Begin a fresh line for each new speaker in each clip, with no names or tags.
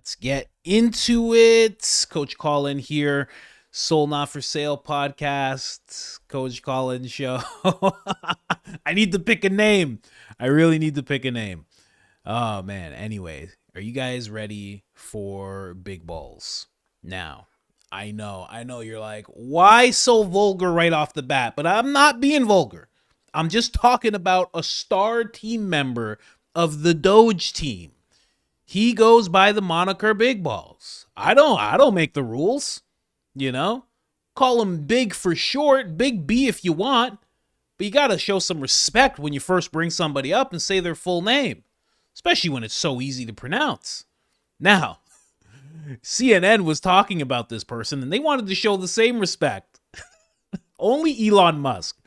Let's get into it. Coach Colin here. Soul Not for Sale podcast. Coach Colin show. I need to pick a name. I really need to pick a name. Oh, man. Anyway, are you guys ready for big balls? Now, I know you're like, why so vulgar right off the bat? But I'm not being vulgar. I'm just talking about a star team member of the Doge team. He goes by the moniker Big Balls. I don't make the rules, you know? Call him Big for short, Big B if you want. But you got to show some respect when you first bring somebody up and say their full name, especially when it's so easy to pronounce. Now, CNN was talking about this person and they wanted to show the same respect. Only Elon Musk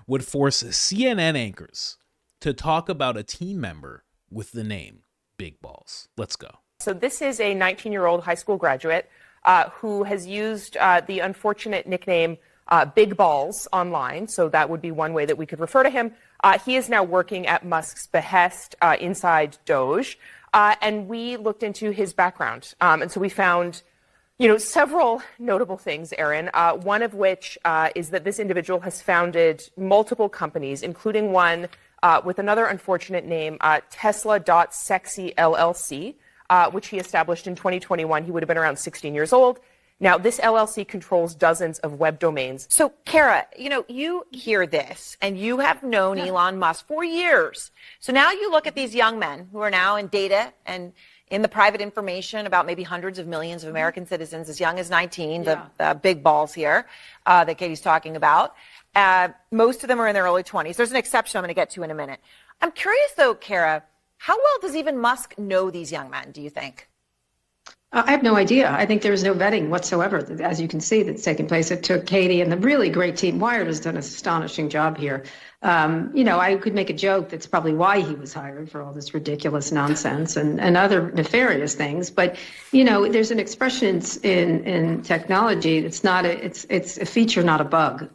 would force CNN anchors to talk about a team member with the name Big Balls. Let's go.
So this is a 19-year-old high school graduate who has used the unfortunate nickname Big Balls online. So that would be one way that we could refer to him. He is now working at Musk's behest inside Doge. And we looked into his background. And so we found, several notable things, Aaron, one of which is that this individual has founded multiple companies, including one with another unfortunate name, Tesla.Sexy LLC, which he established in 2021. He would have been around 16 years old. Now, this LLC controls dozens of web domains.
So, Kara, you hear this, and you have known Elon Musk for years. So now you look at these young men who are now in data and in the private information about maybe hundreds of millions of American citizens as young as 19, the big balls here that Katie's talking about. Most of them are in their early 20s. There's an exception I'm going to get to in a minute. I'm curious, though, Kara, how well does even Musk know these young men, do you think?
I have no idea. I think there was no vetting whatsoever, as you can see, that's taken place. It took Katie and the really great team. Wired has done an astonishing job here. I could make a joke that's probably why he was hired for all this ridiculous nonsense and other nefarious things. But, there's an expression in technology. It's a feature, not a bug.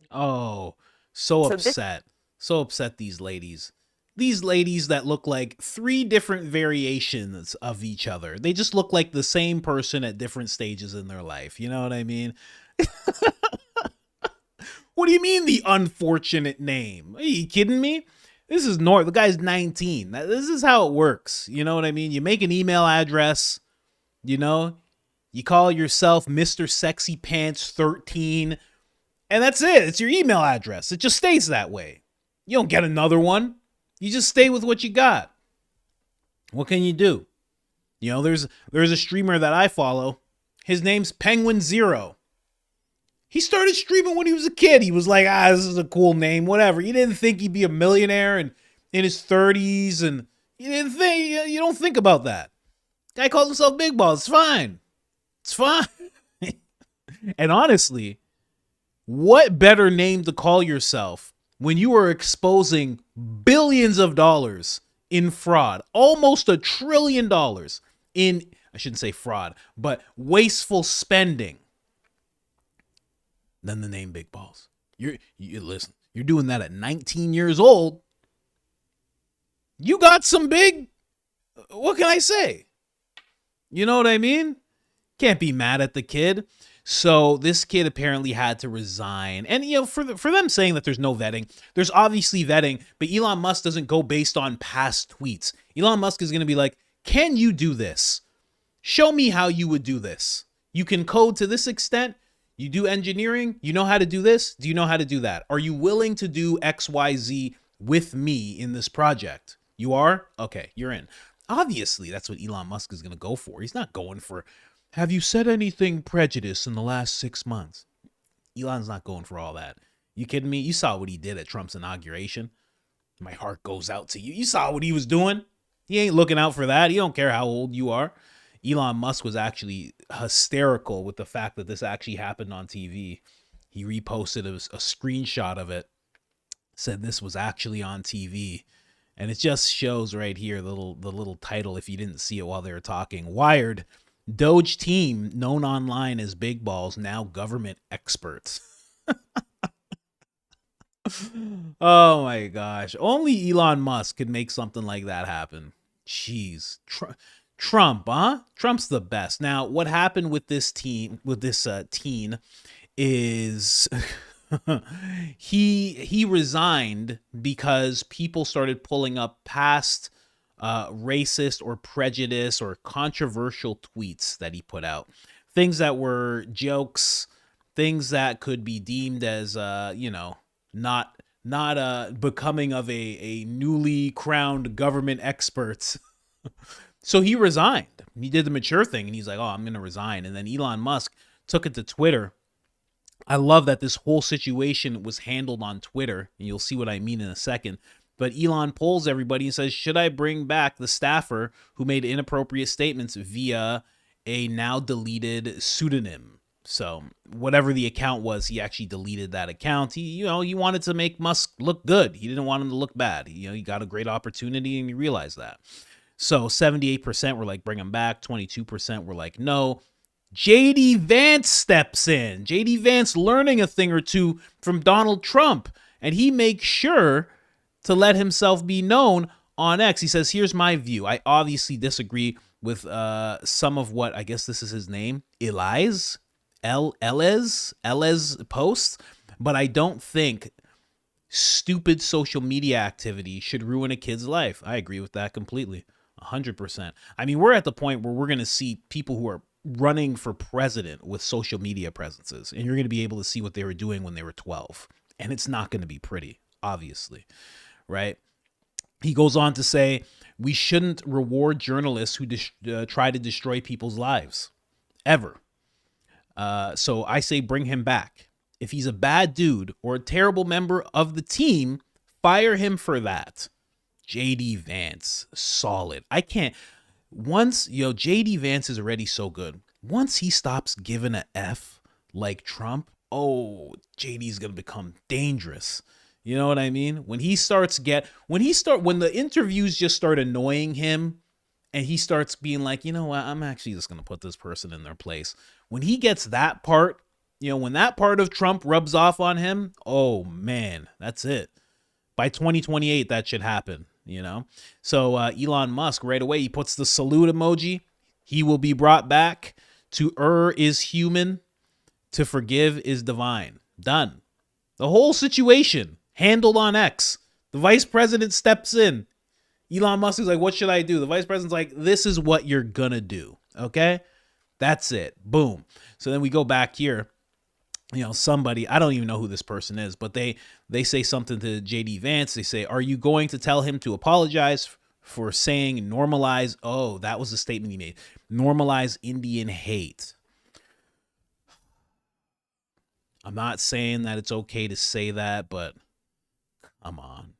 Oh, so upset. So upset, these ladies. These ladies that look like three different variations of each other. They just look like the same person at different stages in their life. You know what I mean? What do you mean the unfortunate name? Are you kidding me? This is the guy's 19. This is how it works. You know what I mean? You make an email address, you call yourself Mr. Sexy Pants 13, and that's it. It's your email address. It just stays that way. You don't get another one. You just stay with what you got. What can you do? There's a streamer that I follow. His name's Penguin Zero. He started streaming when he was a kid. He was like, this is a cool name, whatever. He didn't think he'd be a millionaire and in his 30s, and you don't think about that. Guy called himself Big Balls. It's fine. It's fine. And honestly, what better name to call yourself when you are exposing billions of dollars in fraud, almost $1 trillion in, I shouldn't say fraud, but wasteful spending, than the name Big Balls. Listen, you're doing that at 19 years old. You got some big, what can I say? You know what I mean? Can't be mad at the kid. So this kid apparently had to resign. And, for them saying that there's no vetting, there's obviously vetting, but Elon Musk doesn't go based on past tweets. Elon Musk is going to be like, can you do this? Show me how you would do this. You can code to this extent. You do engineering. You know how to do this. Do you know how to do that? Are you willing to do X, Y, Z with me in this project? You are? Okay, you're in. Obviously, that's what Elon Musk is going to go for. He's not going for, have you said anything prejudiced in the last 6 months? Elon's not going for all that. You kidding me? You saw what he did at Trump's inauguration. My heart goes out to you. You saw what he was doing. He ain't looking out for that. He don't care how old you are. Elon Musk was actually hysterical with the fact that this actually happened on TV. He reposted a screenshot of it, said this was actually on TV. And it just shows right here, the little title, if you didn't see it while they were talking. Wired, Doge team known online as Big Balls, now government experts. Oh my gosh. Only Elon Musk could make something like that happen. Jeez. Trump, huh? Trump's the best. Now, what happened with this teen, is he resigned because people started pulling up past racist or prejudice or controversial tweets that he put out. Things that were jokes, things that could be deemed as not becoming of a newly crowned government experts. So he resigned. He did the mature thing, and he's like, oh, I'm going to resign. And then Elon Musk took it to Twitter. I love that this whole situation was handled on Twitter, and you'll see what I mean in a second. But Elon polls everybody and says, should I bring back the staffer who made inappropriate statements via a now deleted pseudonym? So whatever the account was, he actually deleted that account. He wanted to make Musk look good. He didn't want him to look bad. He got a great opportunity, and he realized that. So 78% were like, bring him back. 22% were like, no. JD Vance steps in. JD Vance learning a thing or two from Donald Trump. And he makes sure to let himself be known on X. He says, here's my view. I obviously disagree with some of what, I guess this is his name, Elez posts. But I don't think stupid social media activity should ruin a kid's life. I agree with that completely. 100%. I mean, we're at the point where we're going to see people who are running for president with social media presences, and you're going to be able to see what they were doing when they were 12. And it's not going to be pretty, obviously, right? He goes on to say, we shouldn't reward journalists who try to destroy people's lives, ever. So I say bring him back. If he's a bad dude or a terrible member of the team, fire him for that. JD Vance, solid. I can't. Once, JD Vance is already so good. Once he stops giving a F like Trump, JD's going to become dangerous. You know what I mean? When the interviews just start annoying him and he starts being like, you know what, I'm actually just going to put this person in their place. When he gets that part, when that part of Trump rubs off on him, oh man, that's it. By 2028, that should happen. So Elon Musk right away, he puts the salute emoji. He will be brought back. To err is human, to forgive is divine. Done. The whole situation handled on X. The vice president steps in. Elon Musk is like, what should I do? The vice president's like, this is what you're gonna do. Okay, that's it. Boom. So then we go back here. Somebody, I don't even know who this person is, but they say something to JD Vance. They say, are you going to tell him to apologize for saying normalize? Oh, that was the statement he made. Normalize Indian hate. I'm not saying that it's okay to say that, but come on.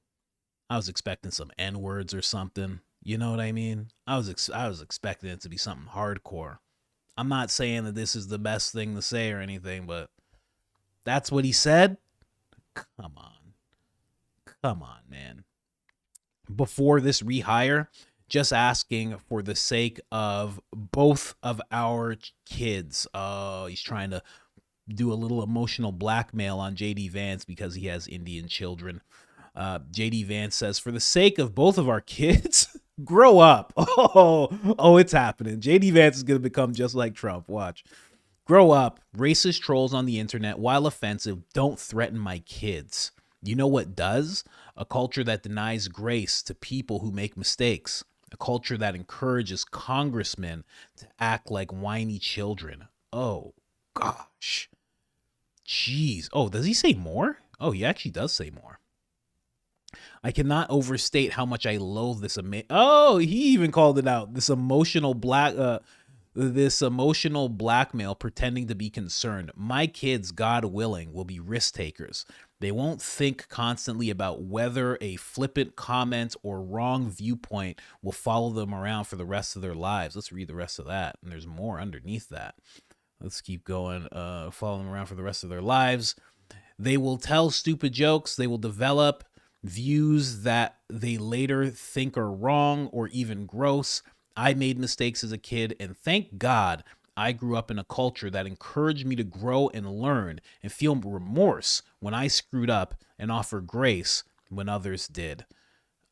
I was expecting some N-words or something. You know what I mean? I was expecting it to be something hardcore. I'm not saying that this is the best thing to say or anything, but that's what he said? Come on, man. Before this rehire, just asking for the sake of both of our kids. Oh, he's trying to do a little emotional blackmail on JD Vance because he has Indian children. JD Vance says, for the sake of both of our kids, grow up. Oh, it's happening. JD Vance is going to become just like Trump. Watch. Grow up. Racist trolls on the internet, while offensive, don't threaten my kids. You know what does? A culture that denies grace to people who make mistakes. A culture that encourages congressmen to act like whiny children. Oh, gosh. Jeez. Oh, does he say more? Oh, he actually does say more. I cannot overstate how much I loathe this. Oh, he even called it out. This emotional blackmail pretending to be concerned. My kids, God willing, will be risk takers. They won't think constantly about whether a flippant comment or wrong viewpoint will follow them around for the rest of their lives. Let's read the rest of that. And there's more underneath that. Let's keep going. Follow them around for the rest of their lives. They will tell stupid jokes. They will develop views that they later think are wrong or even gross. I made mistakes as a kid, and thank God I grew up in a culture that encouraged me to grow and learn and feel remorse when I screwed up and offer grace when others did.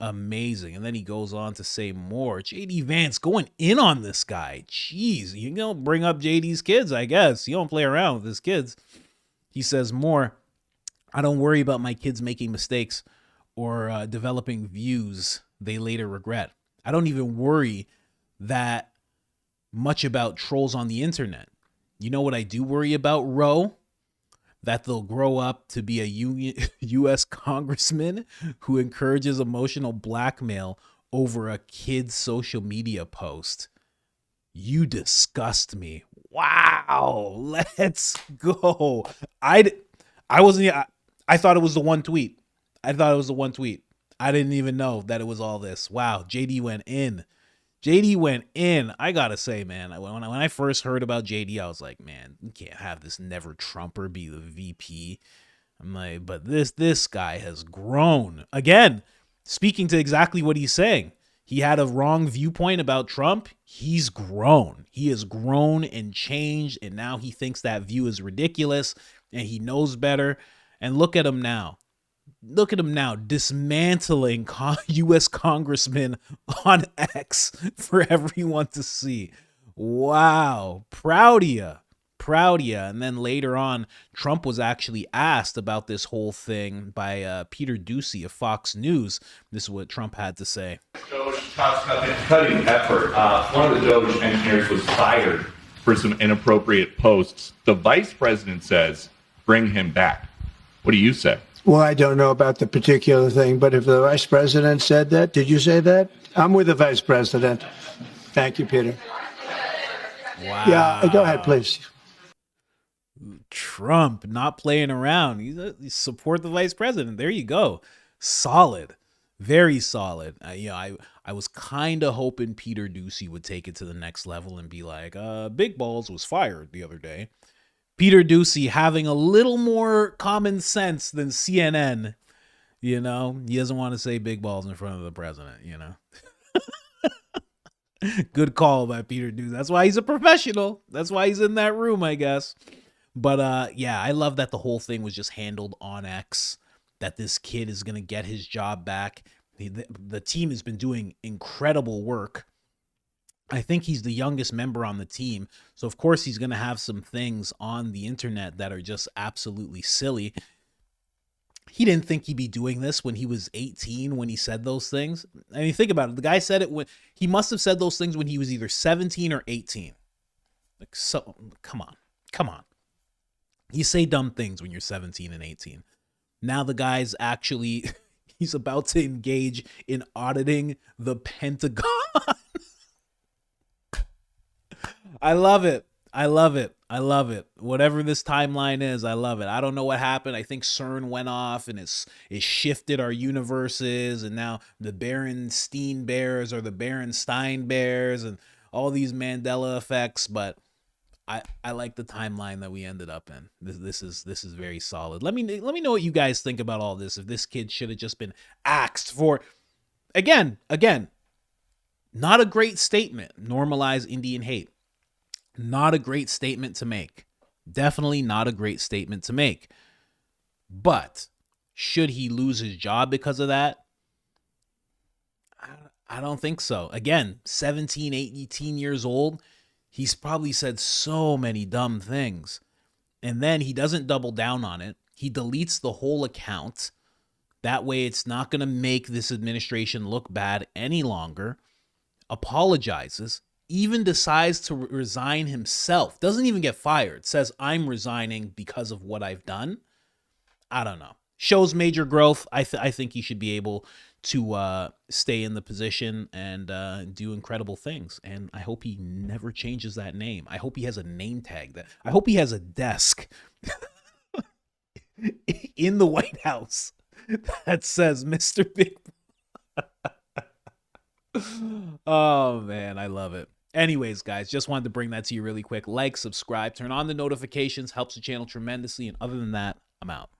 Amazing. And then he goes on to say more. JD Vance going in on this guy. Jeez, you know, bring up JD's kids, I guess. You don't play around with his kids. He says more. I don't worry about my kids making mistakes or developing views they later regret. I don't even worry that much about trolls on the internet. You know what I do worry about, Ro? That they'll grow up to be a U.S. congressman who encourages emotional blackmail over a kid's social media post. You disgust me. Wow, let's go. I wasn't. I thought it was the one tweet. I didn't even know that it was all this. Wow, JD went in. I gotta say, man, when I first heard about JD, I was like, man, you can't have this never Trumper be the VP. I'm like, but this guy has grown. Again, speaking to exactly what he's saying. He had a wrong viewpoint about Trump. He's grown. He has grown and changed, and now he thinks that view is ridiculous, and he knows better. And look at him now. Dismantling U.S. congressmen on X for everyone to see. Wow. Proud of you. And then later on, Trump was actually asked about this whole thing by Peter Doocy of Fox News. This is what Trump had to say.
Doge talks about the cutting effort. One of the Doge engineers was fired for some inappropriate posts. The vice president says, bring him back. What do you say?
Well, I don't know about the particular thing, but if the vice president said that, did you say that? I'm with the vice president. Thank you, Peter.
Wow.
Yeah, go ahead, please.
Trump not playing around. You support the vice president. There you go. Solid. Very solid. I was kind of hoping Peter Doocy would take it to the next level and be like, Big Balls was fired the other day. Peter Doocy having a little more common sense than CNN, you know. He doesn't want to say big balls in front of the president, you know. Good call by Peter Doocy. That's why he's a professional. That's why he's in that room, I guess. But yeah, I love that the whole thing was just handled on X, that this kid is going to get his job back. The team has been doing incredible work. I think he's the youngest member on the team. So, of course, he's going to have some things on the internet that are just absolutely silly. He didn't think he'd be doing this when he was 18 when he said those things. I mean, think about it. The guy said it when he must have said those things when he was either 17 or 18. Like, so, come on. You say dumb things when you're 17 and 18. Now the guy's actually, he's about to engage in auditing the Pentagon. I love it. Whatever this timeline is, I love it. I don't know what happened. I think CERN went off and it shifted our universes, and now the Berenstein Bears are the Berenstein Bears and all these Mandela effects, but I like the timeline that we ended up in. This is very solid. Let me know what you guys think about all this. If this kid should have just been axed for, again, not a great statement. Normalize Indian hate. Not a great statement to make. Definitely not a great statement to make. But should he lose his job because of that? I don't think so. Again, 17, 18 years old. He's probably said so many dumb things. And then he doesn't double down on it. He deletes the whole account. That way it's not going to make this administration look bad any longer. Apologizes. Even decides to resign himself. Doesn't even get fired. Says, I'm resigning because of what I've done. I don't know. Shows major growth. I think he should be able to stay in the position and do incredible things. And I hope he never changes that name. I hope he has a name tag. I hope he has a desk in the White House that says Mr. Big. Oh, man, I love it. Anyways, guys, just wanted to bring that to you really quick. Like, subscribe, turn on the notifications, helps the channel tremendously. And other than that, I'm out.